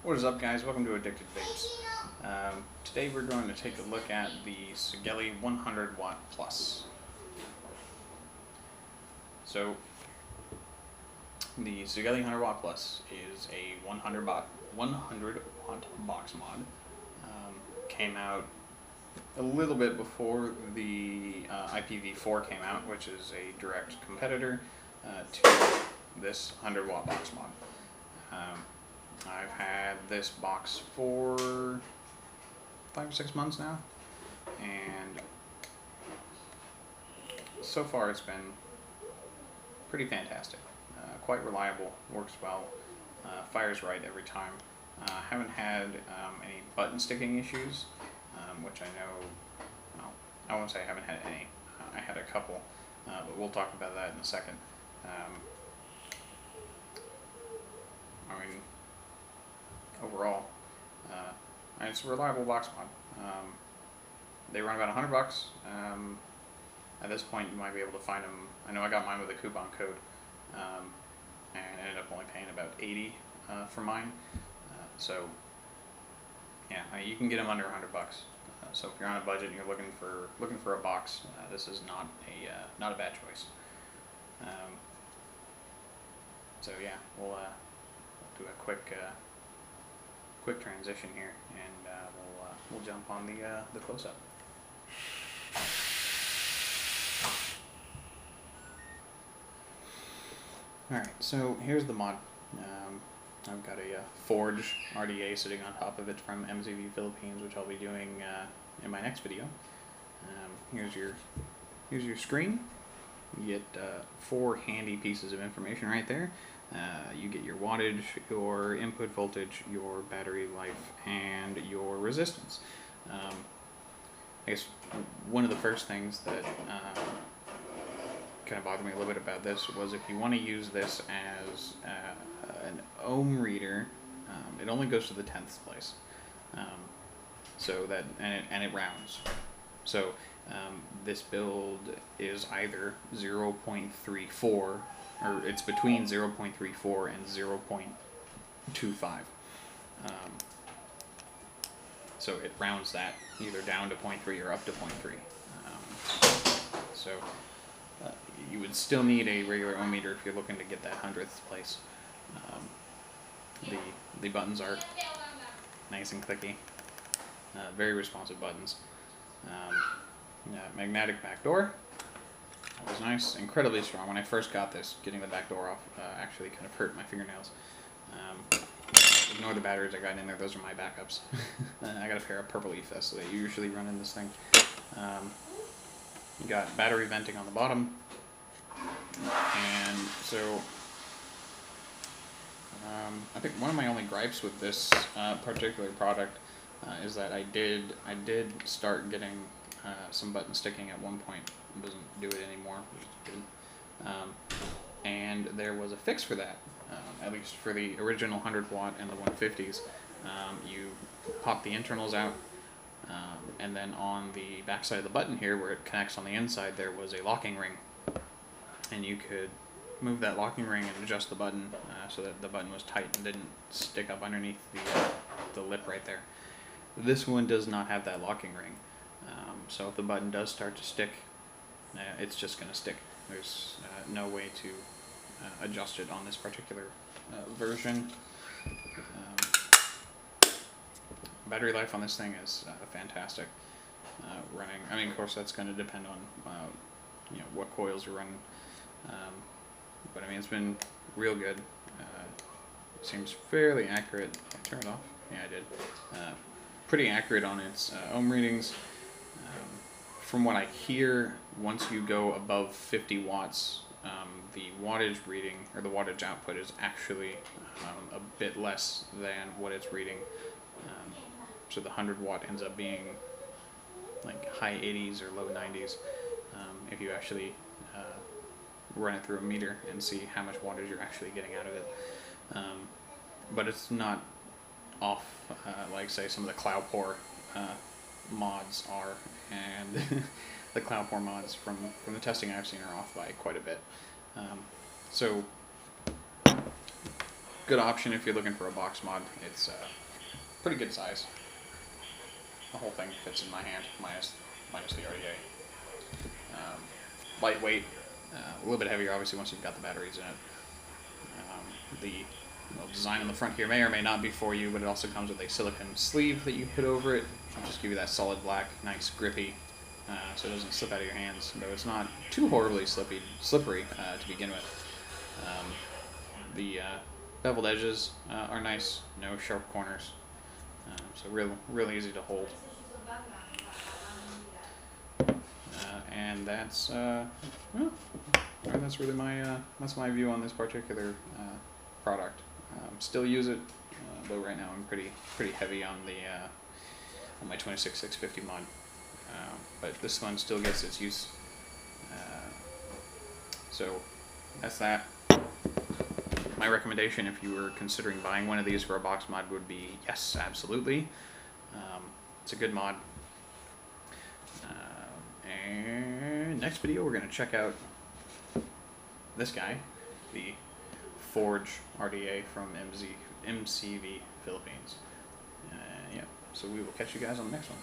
What is up, guys? Welcome to Addicted Vapes. Today we're going to take a look at the Sigelei 100 Watt Plus. So, the Sigelei 100 Watt Plus is a 100 watt box mod. Came out a little bit before the IPv4 came out, which is a direct competitor to this 100 watt box mod. I've had this box for 5 or 6 months now, and so far it's been pretty fantastic. Quite reliable, works well, fires right every time. Haven't had any button sticking issues, which I know, well, I won't say I haven't had any. I had a couple, but we'll talk about that in a second. Overall, and it's a reliable box mod. They run about $100. At this point, you might be able to find them. I know I got mine with a coupon code, and ended up only paying about $80 for mine. So, yeah, you can get them under $100. So if you're on a budget and you're looking for a box, this is not a bad choice. So yeah, we'll do a quick transition here, and we'll jump on the close-up. Alright, so here's the mod. I've got a Forge RDA sitting on top of it from MZV Philippines, which I'll be doing in my next video. Here's your screen. You get 4 handy pieces of information right there. You get your wattage, your input voltage, your battery life, and your resistance. I guess one of the first things that kind of bothered me a little bit about this was if you want to use this as an ohm reader, it only goes to the 10th place. So that and it rounds. So this build is either 0.34, or it's between 0.34 and 0.25. So it rounds that either down to 0.3 or up to 0.3. So you would still need a regular ohm meter if you're looking to get that 100th place. The buttons are nice and clicky, very responsive buttons. Magnetic back door. That was nice, incredibly strong. When I first got this, getting the back door off actually kind of hurt my fingernails. Ignore the batteries I got in there; those are my backups. I got a pair of purple leaf vests that I usually run in this thing. You got battery venting on the bottom, and so I think one of my only gripes with this particular product is that I did start getting some button sticking at one point. It doesn't do it anymore, which is good. And there was a fix for that, at least for the original 100 watt and the 150s. You pop the internals out, and then on the back side of the button here, where it connects on the inside, there was a locking ring. And you could move that locking ring and adjust the button so that the button was tight and didn't stick up underneath the lip right there. This one does not have that locking ring. So if the button does start to stick, it's just going to stick. There's no way to adjust it on this particular version. Battery life on this thing is fantastic. Running, I mean, of course, that's going to depend on what coils you're running. But I mean, it's been real good. It seems fairly accurate. Did I turn it off? Yeah, I did. Pretty accurate on its ohm readings. From what I hear, once you go above 50 watts, the wattage reading, or the wattage output, is actually a bit less than what it's reading. So the 100 watt ends up being like high 80s or low 90s if you actually run it through a meter and see how much wattage you're actually getting out of it. But it's not off like, say, some of the Cloudpore mods are, and the Cloudpore mods from the testing I've seen are off by quite a bit. So good option if you're looking for a box mod. It's pretty good size. The whole thing fits in my hand, minus the RDA. Lightweight, a little bit heavier obviously once you've got the batteries in it. The design on the front here may or may not be for you, but it also comes with a silicone sleeve that you put over it. It'll just give you that solid black, nice grippy, so it doesn't slip out of your hands, though it's not too horribly slippery to begin with. The beveled edges are nice, no sharp corners, so real easy to hold. And that's well, that's really that's my view on this particular product. Still use it, though right now I'm pretty heavy on the on my 26650 mod. But this one still gets its use. So that's that. My recommendation, if you were considering buying one of these for a box mod, would be yes, absolutely. It's a good mod. And next video, we're going to check out this guy, the Forge RDA from MCV Philippines. Yeah, so we will catch you guys on the next one.